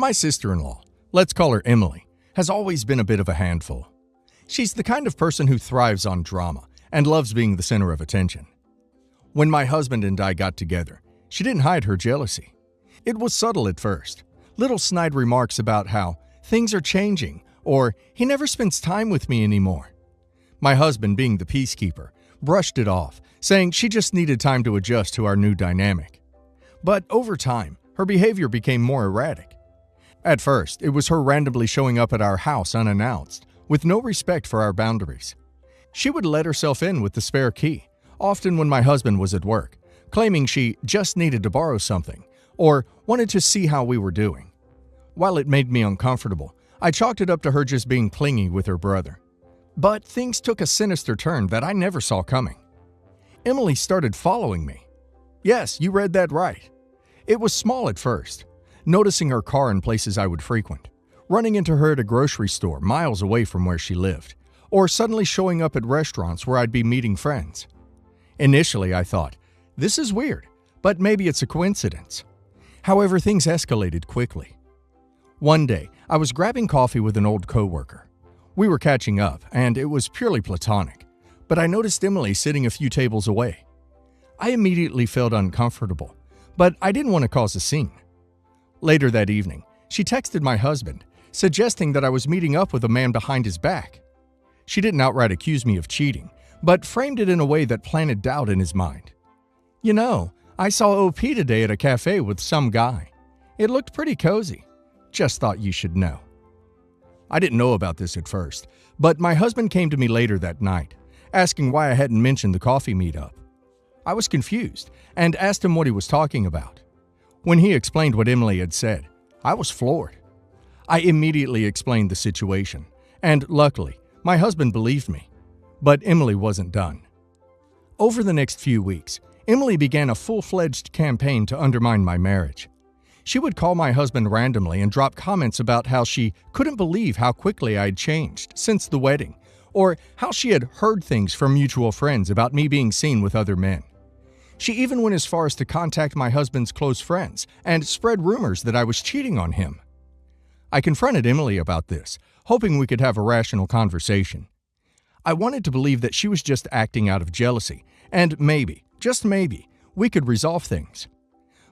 My sister-in-law, let's call her Emily, has always been a bit of a handful. She's the kind of person who thrives on drama and loves being the center of attention. When my husband and I got together, she didn't hide her jealousy. It was subtle at first, little snide remarks about how things are changing or he never spends time with me anymore. My husband, being the peacekeeper, brushed it off, saying she just needed time to adjust to our new dynamic. But over time, her behavior became more erratic. At first, it was her randomly showing up at our house unannounced, with no respect for our boundaries. She would let herself in with the spare key, often when my husband was at work, claiming she just needed to borrow something or wanted to see how we were doing. While it made me uncomfortable, I chalked it up to her just being clingy with her brother. But things took a sinister turn that I never saw coming. Emily started following me. Yes, you read that right. It was small at first, noticing her car in places I would frequent, running into her at a grocery store miles away from where she lived, or suddenly showing up at restaurants where I'd be meeting friends. Initially, I thought, this is weird, but maybe it's a coincidence. However, things escalated quickly. One day, I was grabbing coffee with an old coworker. We were catching up, and it was purely platonic, but I noticed Emily sitting a few tables away. I immediately felt uncomfortable, but I didn't want to cause a scene. Later that evening, she texted my husband, suggesting that I was meeting up with a man behind his back. She didn't outright accuse me of cheating, but framed it in a way that planted doubt in his mind. You know, I saw OP today at a cafe with some guy. It looked pretty cozy. Just thought you should know. I didn't know about this at first, but my husband came to me later that night, asking why I hadn't mentioned the coffee meetup. I was confused and asked him what he was talking about. When he explained what Emily had said, I was floored. I immediately explained the situation, and luckily, my husband believed me. But Emily wasn't done. Over the next few weeks, Emily began a full-fledged campaign to undermine my marriage. She would call my husband randomly and drop comments about how she couldn't believe how quickly I had changed since the wedding, or how she had heard things from mutual friends about me being seen with other men. She even went as far as to contact my husband's close friends and spread rumors that I was cheating on him. I confronted Emily about this, hoping we could have a rational conversation. I wanted to believe that she was just acting out of jealousy, and maybe, just maybe, we could resolve things.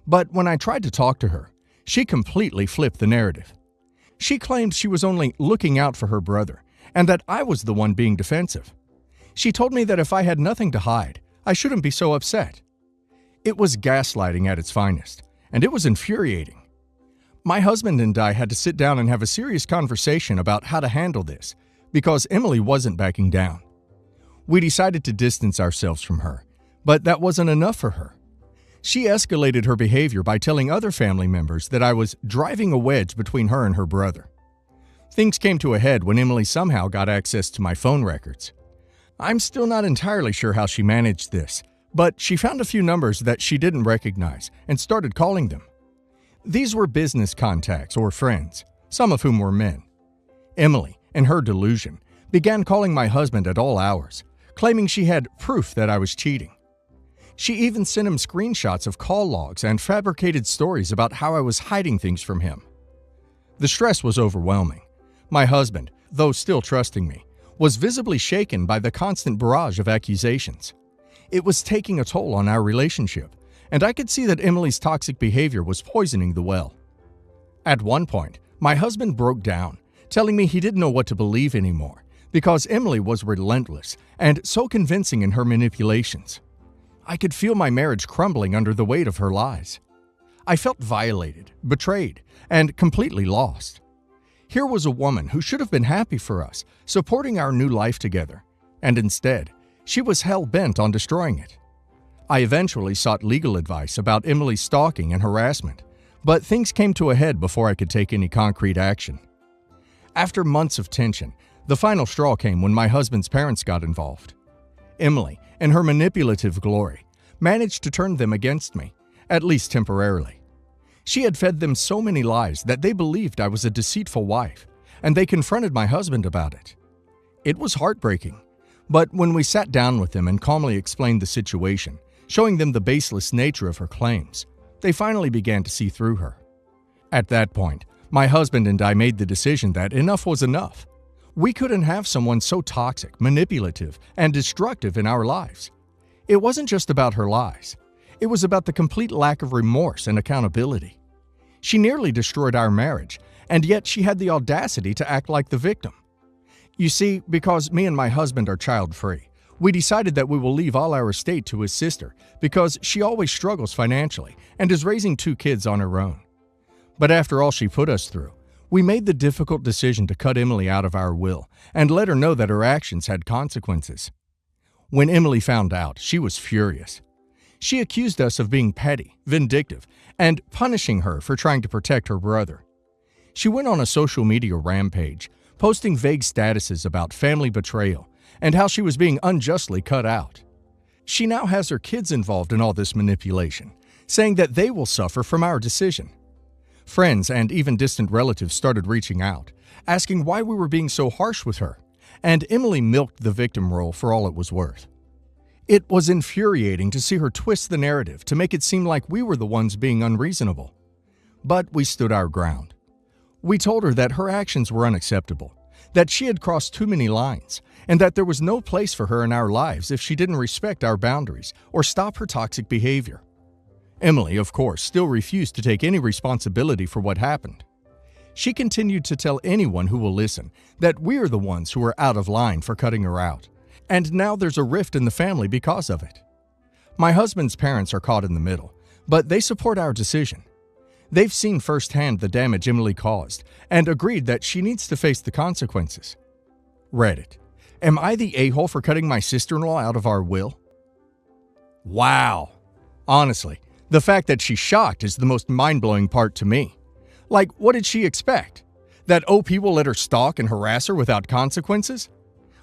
But when I tried to talk to her, she completely flipped the narrative. She claimed she was only looking out for her brother, and that I was the one being defensive. She told me that if I had nothing to hide, I shouldn't be so upset. It was gaslighting at its finest, and it was infuriating. My husband and I had to sit down and have a serious conversation about how to handle this, because Emily wasn't backing down. We decided to distance ourselves from her, but that wasn't enough for her. She escalated her behavior by telling other family members that I was driving a wedge between her and her brother. Things came to a head when Emily somehow got access to my phone records. I'm still not entirely sure how she managed this, but she found a few numbers that she didn't recognize and started calling them. These were business contacts or friends, some of whom were men. Emily, in her delusion, began calling my husband at all hours, claiming she had proof that I was cheating. She even sent him screenshots of call logs and fabricated stories about how I was hiding things from him. The stress was overwhelming. My husband, though still trusting me, was visibly shaken by the constant barrage of accusations. It was taking a toll on our relationship, and I could see that Emily's toxic behavior was poisoning the well. At one point, my husband broke down, telling me he didn't know what to believe anymore because Emily was relentless and so convincing in her manipulations. I could feel my marriage crumbling under the weight of her lies. I felt violated, betrayed, and completely lost. Here was a woman who should have been happy for us, supporting our new life together, and instead, she was hell-bent on destroying it. I eventually sought legal advice about Emily's stalking and harassment, but things came to a head before I could take any concrete action. After months of tension, the final straw came when my husband's parents got involved. Emily, in her manipulative glory, managed to turn them against me, at least temporarily. She had fed them so many lies that they believed I was a deceitful wife, and they confronted my husband about it. It was heartbreaking, but when we sat down with them and calmly explained the situation, showing them the baseless nature of her claims, they finally began to see through her. At that point, My husband and I made the decision that enough was enough. We couldn't have someone so toxic, manipulative, and destructive in our lives. It wasn't just about her lies. It was about the complete lack of remorse and accountability. She nearly destroyed our marriage, and yet she had the audacity to act like the victim. You see, because me and my husband are child-free, we decided that we will leave all our estate to his sister because she always struggles financially and is raising 2 kids on her own. But after all she put us through, we made the difficult decision to cut Emily out of our will and let her know that her actions had consequences. When Emily found out, she was furious. She accused us of being petty, vindictive, and punishing her for trying to protect her brother. She went on a social media rampage, posting vague statuses about family betrayal and how she was being unjustly cut out. She now has her kids involved in all this manipulation, saying that they will suffer from our decision. Friends and even distant relatives started reaching out, asking why we were being so harsh with her, and Emily milked the victim role for all it was worth. It was infuriating to see her twist the narrative to make it seem like we were the ones being unreasonable. But we stood our ground. We told her that her actions were unacceptable, that she had crossed too many lines, and that there was no place for her in our lives if she didn't respect our boundaries or stop her toxic behavior. Emily, of course, still refused to take any responsibility for what happened. She continued to tell anyone who will listen that we are the ones who are out of line for cutting her out, and now there's a rift in the family because of it. My husband's parents are caught in the middle, but they support our decision. They've seen firsthand the damage Emily caused and agreed that she needs to face the consequences. Reddit: am I the a-hole for cutting my sister-in-law out of our will? Wow. Honestly, the fact that she's shocked is the most mind-blowing part to me. Like, what did she expect? That OP will let her stalk and harass her without consequences?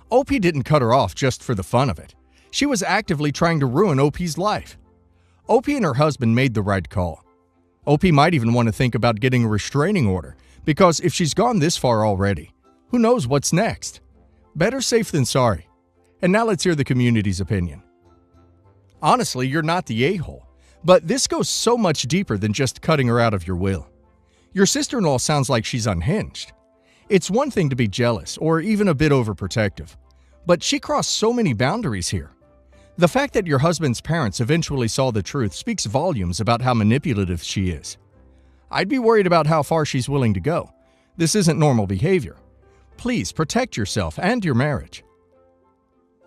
OP didn't cut her off just for the fun of it. She was actively trying to ruin OP's life. OP and her husband made the right call. OP might even want to think about getting a restraining order, because if she's gone this far already, who knows what's next? Better safe than sorry. And now let's hear the community's opinion. Honestly, you're not the a-hole, but this goes so much deeper than just cutting her out of your will. Your sister-in-law sounds like she's unhinged. It's one thing to be jealous or even a bit overprotective, but she crossed so many boundaries here. The fact that your husband's parents eventually saw the truth speaks volumes about how manipulative she is. I'd be worried about how far she's willing to go. This isn't normal behavior. Please protect yourself and your marriage.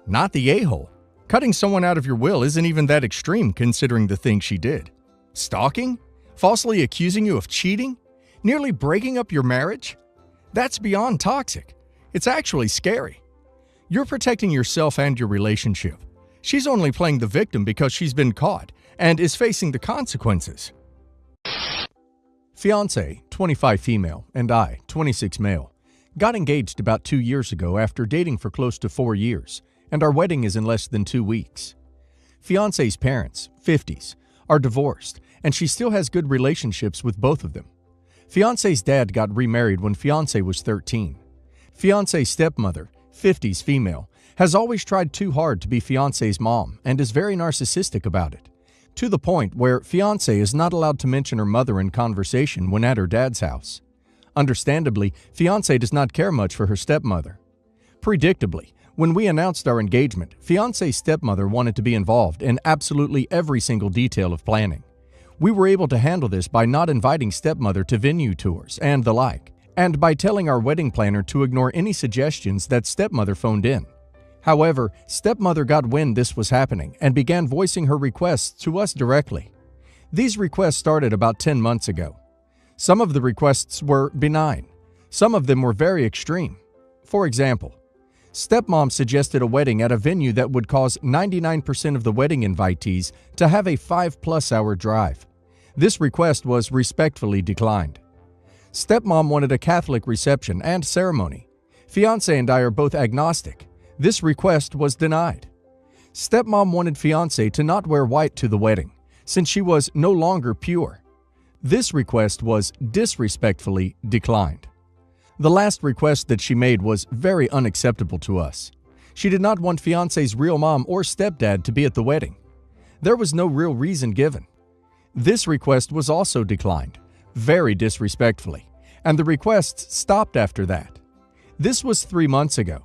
Not the a-hole. Cutting someone out of your will isn't even that extreme considering the things she did. Stalking? Falsely accusing you of cheating? Nearly breaking up your marriage? That's beyond toxic. It's actually scary. You're protecting yourself and your relationship. She's only playing the victim because she's been caught and is facing the consequences. Fiancé, 25 female, and I, 26 male, got engaged about 2 years ago after dating for close to 4 years, and our wedding is in less than 2 weeks. Fiancé's parents, 50s, are divorced, and she still has good relationships with both of them. Fiancé's dad got remarried when Fiancé was 13. Fiancé's stepmother, 50s female, has always tried too hard to be Fiancé's mom and is very narcissistic about it, to the point where Fiancé is not allowed to mention her mother in conversation when at her dad's house. Understandably, Fiancé does not care much for her stepmother. Predictably, when we announced our engagement, Fiancé's stepmother wanted to be involved in absolutely every single detail of planning. We were able to handle this by not inviting stepmother to venue tours and the like, and by telling our wedding planner to ignore any suggestions that stepmother phoned in. However, stepmother got wind this was happening and began voicing her requests to us directly. These requests started about 10 months ago. Some of the requests were benign. Some of them were very extreme. For example, stepmom suggested a wedding at a venue that would cause 99% of the wedding invitees to have a 5+ hour drive. This request was respectfully declined. Stepmom wanted a Catholic reception and ceremony. Fiancé and I are both agnostic. This request was denied. Stepmom wanted Fiancé to not wear white to the wedding, since she was no longer pure. This request was disrespectfully declined. The last request that she made was very unacceptable to us. She did not want Fiancé's real mom or stepdad to be at the wedding. There was no real reason given. This request was also declined, very disrespectfully, and the requests stopped after that. This was 3 months ago.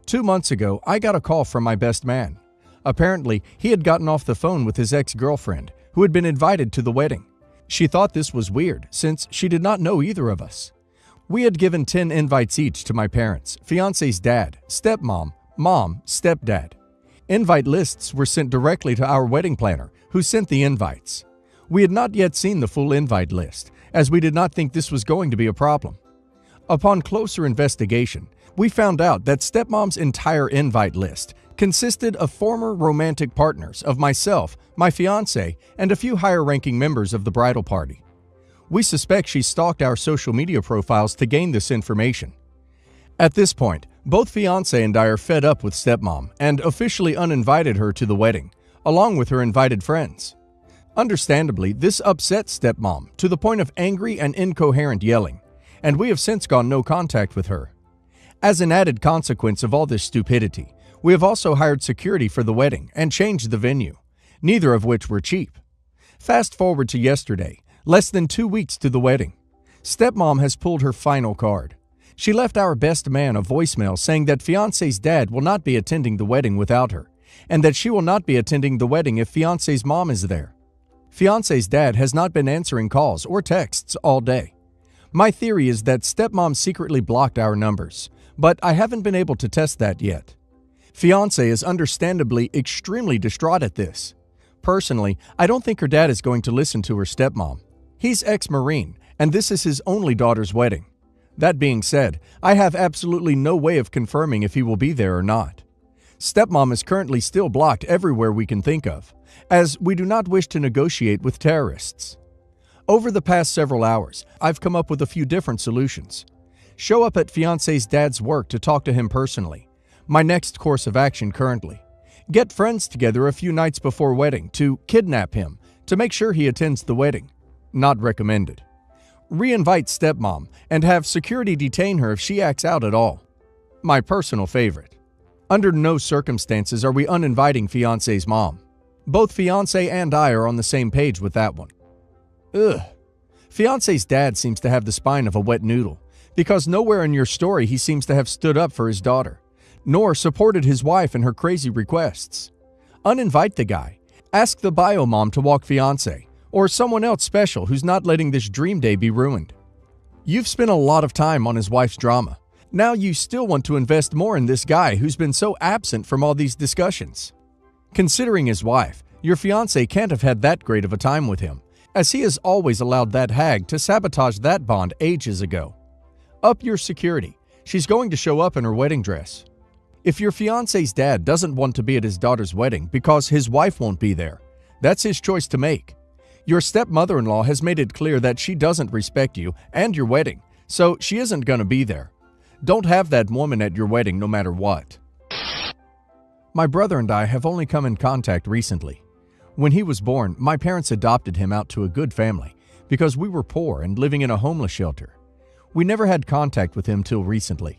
2 months ago, I got a call from my best man. Apparently, he had gotten off the phone with his ex-girlfriend, who had been invited to the wedding. She thought this was weird, since she did not know either of us. We had given 10 invites each to my parents, fiancé's dad, stepmom, mom, stepdad. Invite lists were sent directly to our wedding planner, who sent the invites. We had not yet seen the full invite list, as we did not think this was going to be a problem. Upon closer investigation, we found out that stepmom's entire invite list consisted of former romantic partners of myself, my fiancé, and a few higher-ranking members of the bridal party. We suspect she stalked our social media profiles to gain this information. At this point, both fiancé and I are fed up with stepmom and officially uninvited her to the wedding, along with her invited friends. Understandably, this upset stepmom to the point of angry and incoherent yelling, and we have since gone no contact with her. As an added consequence of all this stupidity, we have also hired security for the wedding and changed the venue, neither of which were cheap. Fast forward to yesterday, less than 2 weeks to the wedding. Stepmom has pulled her final card. She left our best man a voicemail saying that fiancé's dad will not be attending the wedding without her, and that she will not be attending the wedding if fiancé's mom is there. Fiancé's dad has not been answering calls or texts all day. My theory is that stepmom secretly blocked our numbers, but I haven't been able to test that yet. Fiancé is understandably extremely distraught at this. Personally, I don't think her dad is going to listen to her stepmom. He's ex-Marine, and this is his only daughter's wedding. That being said, I have absolutely no way of confirming if he will be there or not. Stepmom is currently still blocked everywhere we can think of, as we do not wish to negotiate with terrorists. Over the past several hours, I've come up with a few different solutions. Show up at fiancé's dad's work to talk to him personally. My next course of action currently. Get friends together a few nights before wedding to kidnap him to make sure he attends the wedding. Not recommended. Re-invite stepmom and have security detain her if she acts out at all. My personal favorite. Under no circumstances are we uninviting fiancé's mom. Both fiancé and I are on the same page with that one. Ugh. Fiancé's dad seems to have the spine of a wet noodle, because nowhere in your story he seems to have stood up for his daughter, nor supported his wife in her crazy requests. Uninvite the guy. Ask the bio mom to walk fiancé, or someone else special who's not letting this dream day be ruined. You've spent a lot of time on his wife's drama. Now you still want to invest more in this guy who's been so absent from all these discussions. Considering his wife, your fiancé can't have had that great of a time with him, as he has always allowed that hag to sabotage that bond ages ago. Up your security. She's going to show up in her wedding dress. If your fiancé's dad doesn't want to be at his daughter's wedding because his wife won't be there, that's his choice to make. Your stepmother-in-law has made it clear that she doesn't respect you and your wedding, so she isn't going to be there. Don't have that woman at your wedding no matter what. My brother and I have only come in contact recently. When he was born, my parents adopted him out to a good family because we were poor and living in a homeless shelter. We never had contact with him till recently.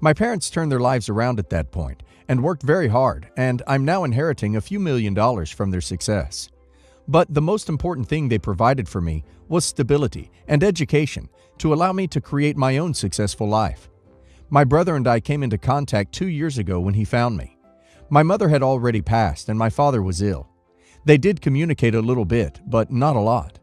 My parents turned their lives around at that point and worked very hard, and I'm now inheriting a few $1,000,000 from their success. But the most important thing they provided for me was stability and education to allow me to create my own successful life. My brother and I came into contact 2 years ago when he found me. My mother had already passed and my father was ill. They did communicate a little bit, but not a lot.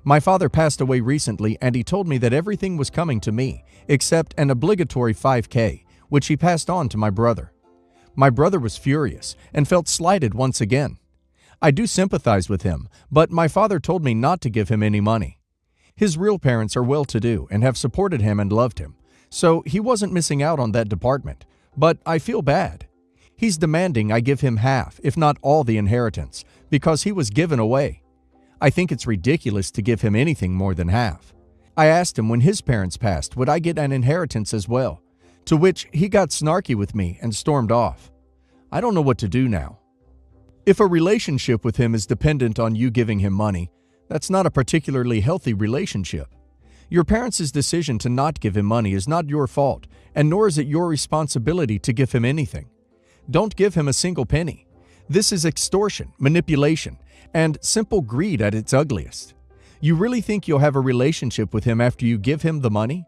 My father passed away recently and he told me that everything was coming to me except an obligatory $5,000, which he passed on to my brother. My brother was furious and felt slighted once again. I do sympathize with him, but my father told me not to give him any money. His real parents are well-to-do and have supported him and loved him, so he wasn't missing out on that department, but I feel bad. He's demanding I give him half, if not all the inheritance, because he was given away. I think it's ridiculous to give him anything more than half. I asked him when his parents passed would I get an inheritance as well, to which he got snarky with me and stormed off. I don't know what to do now. If a relationship with him is dependent on you giving him money, that's not a particularly healthy relationship. Your parents' decision to not give him money is not your fault, and nor is it your responsibility to give him anything. Don't give him a single penny. This is extortion, manipulation, and simple greed at its ugliest. You really think you'll have a relationship with him after you give him the money?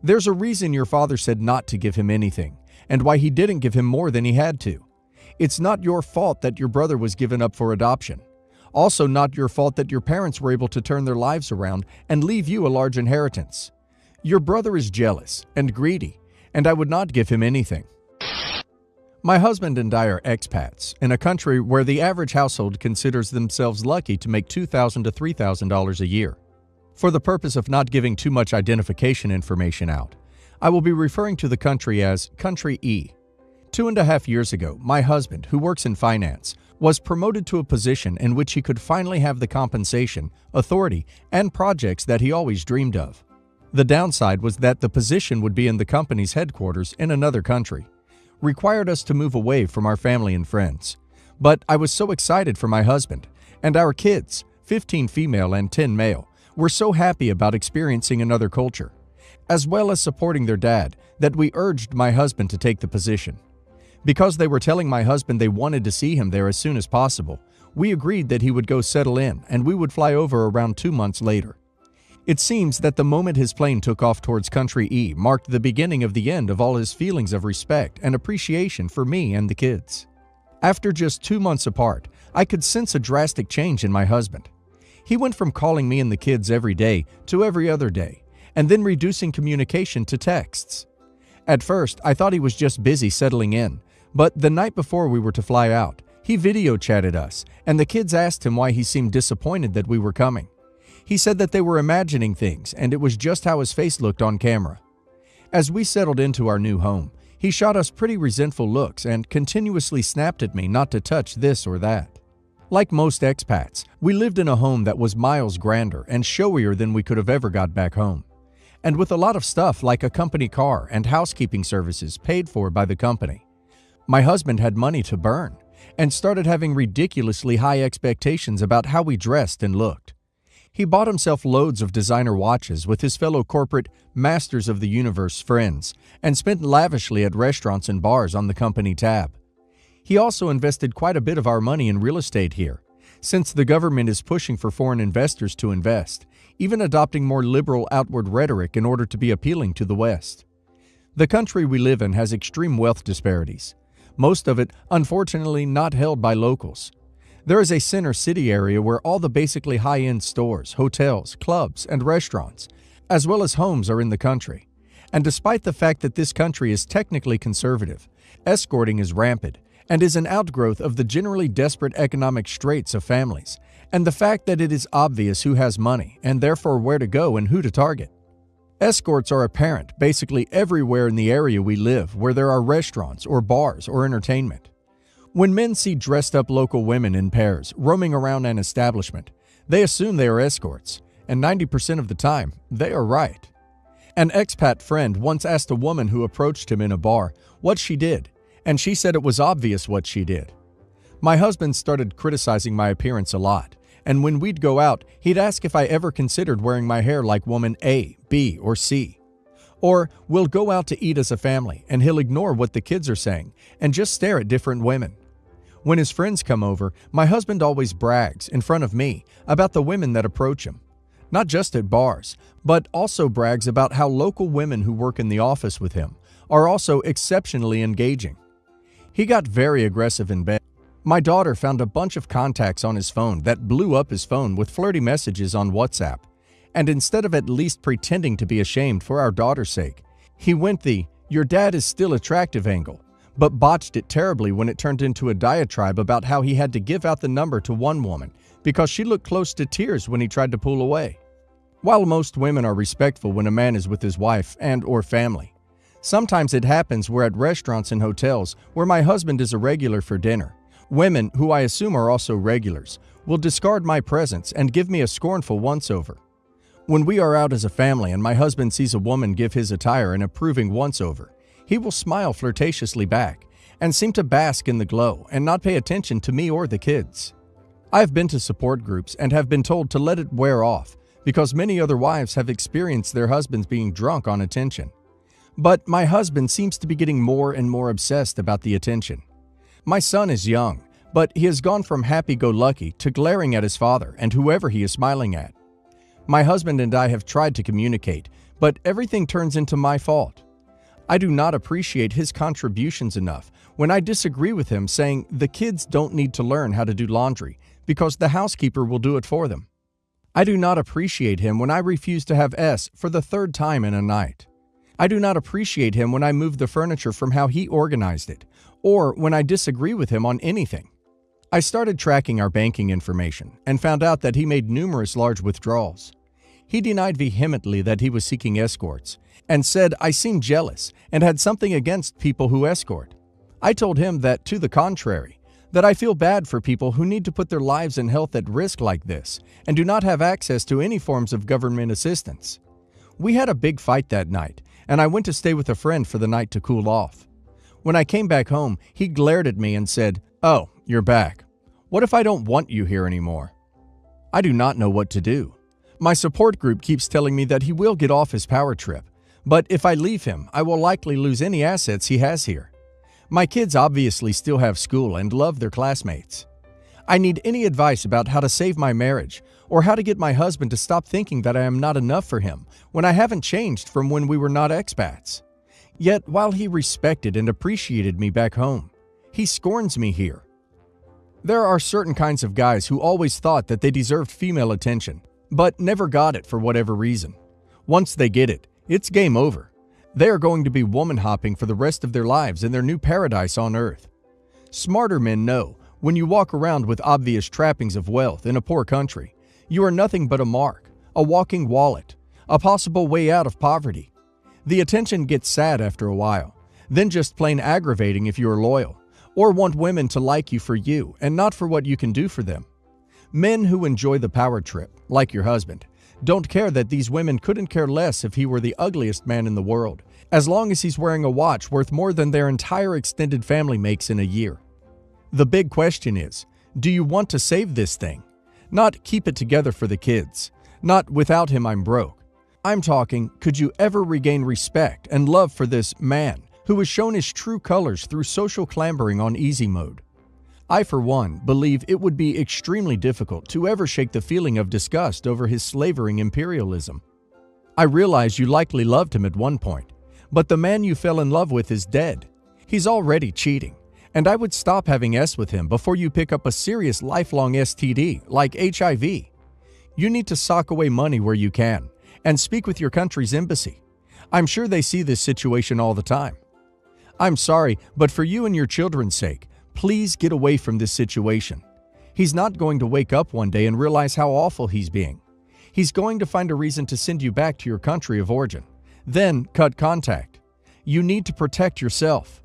There's a reason your father said not to give him anything, and why he didn't give him more than he had to. It's not your fault that your brother was given up for adoption. Also not your fault that your parents were able to turn their lives around and leave you a large inheritance. Your brother is jealous and greedy, and I would not give him anything. My husband and I are expats in a country where the average household considers themselves lucky to make $2,000 to $3,000 a year. For the purpose of not giving too much identification information out, I will be referring to the country as Country E. 2.5 years ago, my husband, who works in finance, was promoted to a position in which he could finally have the compensation, authority, and projects that he always dreamed of. The downside was that the position would be in the company's headquarters in another country, required us to move away from our family and friends. But I was so excited for my husband, and our kids, 15 female and 10 male, were so happy about experiencing another culture, as well as supporting their dad, that we urged my husband to take the position. Because they were telling my husband they wanted to see him there as soon as possible, we agreed that he would go settle in and we would fly over around 2 months later. It seems that the moment his plane took off towards Country E marked the beginning of the end of all his feelings of respect and appreciation for me and the kids. After just 2 months apart, I could sense a drastic change in my husband. He went from calling me and the kids every day to every other day, and then reducing communication to texts. At first, I thought he was just busy settling in, but the night before we were to fly out, he video chatted us, and the kids asked him why he seemed disappointed that we were coming. He said that they were imagining things, and it was just how his face looked on camera. As we settled into our new home, he shot us pretty resentful looks and continuously snapped at me not to touch this or that. Like most expats, we lived in a home that was miles grander and showier than we could have ever got back home, and with a lot of stuff like a company car and housekeeping services paid for by the company. My husband had money to burn and started having ridiculously high expectations about how we dressed and looked. He bought himself loads of designer watches with his fellow corporate Masters of the Universe friends and spent lavishly at restaurants and bars on the company tab. He also invested quite a bit of our money in real estate here, since the government is pushing for foreign investors to invest, even adopting more liberal outward rhetoric in order to be appealing to the West. The country we live in has extreme wealth disparities, most of it, unfortunately, not held by locals. There is a center city area where all the basically high-end stores, hotels, clubs, and restaurants, as well as homes, are in the country. And despite the fact that this country is technically conservative, escorting is rampant and is an outgrowth of the generally desperate economic straits of families, and the fact that it is obvious who has money and therefore where to go and who to target. Escorts are apparent basically everywhere in the area we live where there are restaurants or bars or entertainment. When men see dressed-up local women in pairs roaming around an establishment, they assume they are escorts, and 90% of the time, they are right. An expat friend once asked a woman who approached him in a bar what she did, and she said it was obvious what she did. My husband started criticizing my appearance a lot, and when we'd go out, he'd ask if I ever considered wearing my hair like woman A, B, or C. Or we'll go out to eat as a family, and he'll ignore what the kids are saying and just stare at different women. When his friends come over, my husband always brags in front of me about the women that approach him. Not just at bars, but also brags about how local women who work in the office with him are also exceptionally engaging. He got very aggressive in bed. My daughter found a bunch of contacts on his phone that blew up his phone with flirty messages on WhatsApp, and instead of at least pretending to be ashamed for our daughter's sake, he went the "your dad is still attractive" angle, but botched it terribly when it turned into a diatribe about how he had to give out the number to one woman because she looked close to tears when he tried to pull away. While most women are respectful when a man is with his wife and/or family, sometimes it happens where at restaurants and hotels where my husband is a regular for dinner, women, who I assume are also regulars, will discard my presence and give me a scornful once-over. When we are out as a family and my husband sees a woman give his attire an approving once-over, he will smile flirtatiously back and seem to bask in the glow and not pay attention to me or the kids. I've been to support groups and have been told to let it wear off because many other wives have experienced their husbands being drunk on attention. But my husband seems to be getting more and more obsessed about the attention. My son is young, but he has gone from happy-go-lucky to glaring at his father and whoever he is smiling at. My husband and I have tried to communicate, but everything turns into my fault. I do not appreciate his contributions enough when I disagree with him, saying the kids don't need to learn how to do laundry because the housekeeper will do it for them. I do not appreciate him when I refuse to have S for the third time in a night. I do not appreciate him when I move the furniture from how he organized it, or when I disagree with him on anything. I started tracking our banking information and found out that he made numerous large withdrawals. He denied vehemently that he was seeking escorts and said I seemed jealous and had something against people who escort. I told him that, to the contrary, that I feel bad for people who need to put their lives and health at risk like this and do not have access to any forms of government assistance. We had a big fight that night, and I went to stay with a friend for the night to cool off. When I came back home, he glared at me and said, "Oh, you're back. What if I don't want you here anymore?" I do not know what to do. My support group keeps telling me that he will get off his power trip, but if I leave him, I will likely lose any assets he has here. My kids obviously still have school and love their classmates. I need any advice about how to save my marriage or how to get my husband to stop thinking that I am not enough for him when I haven't changed from when we were not expats. Yet, while he respected and appreciated me back home, he scorns me here. There are certain kinds of guys who always thought that they deserved female attention, but never got it for whatever reason. Once they get it, it's game over. They are going to be woman hopping for the rest of their lives in their new paradise on earth. Smarter men know when you walk around with obvious trappings of wealth in a poor country, you are nothing but a mark, a walking wallet, a possible way out of poverty. The attention gets sad after a while, then just plain aggravating if you are loyal, or want women to like you for you and not for what you can do for them. Men who enjoy the power trip, like your husband, don't care that these women couldn't care less if he were the ugliest man in the world, as long as he's wearing a watch worth more than their entire extended family makes in a year. The big question is, do you want to save this thing? Not keep it together for the kids. Not without him I'm broke. I'm talking, could you ever regain respect and love for this man who has shown his true colors through social clambering on easy mode? I, for one, believe it would be extremely difficult to ever shake the feeling of disgust over his slavering imperialism. I realize you likely loved him at one point, but the man you fell in love with is dead. He's already cheating, and I would stop having S with him before you pick up a serious lifelong STD like HIV. You need to sock away money where you can and speak with your country's embassy. I'm sure they see this situation all the time. I'm sorry, but for you and your children's sake, please get away from this situation. He's not going to wake up one day and realize how awful he's being. He's going to find a reason to send you back to your country of origin. Then cut contact. You need to protect yourself.